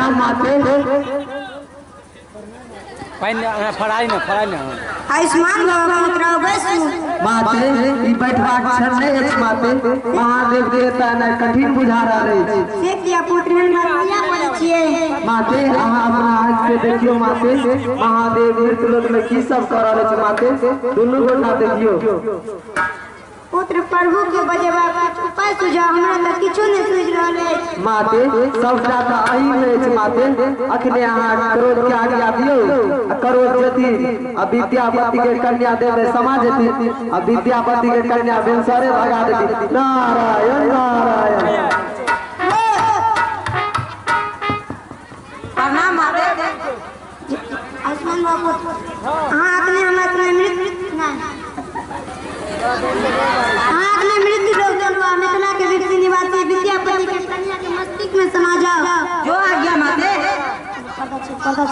प्रणाम माते फड़ाई ना आयुष्मान बाबा पुत्र बैसू माते ई बैठबाक क्षण नहीं अछि माते महादेव देवता ने कठिन बुझा रहल अछि से किया पुत्र नरिया बोलै छियै माते अहाँ अपना आँख से देखियो माते महादेव मृत्यु लोक में की सब कर रहल अछि माते दुनू गोटा देखियो पुत्र प्रभु के बजेबाक उपाय सुझाव हमरा त किछो नहीं सूझ रहल अछि माते सबटा त अही में अछि माते अखने अहाँ क्रोध के आज्ञा दियौ क्रोध जति आ विद्यापति के कन्या देवे समा जति आ विद्यापति के कन्या बेंसरे भगा देती नारायण नारायण प्रणाम आयुष्मान बाबू अहाँ अपने हमरा मृत्यु मृत्यु लोग जलवा मिथिला के वीर निवासी विद्यापति के कन्या के मस्तिष्क में समा जाओ जो आज्ञा माते पता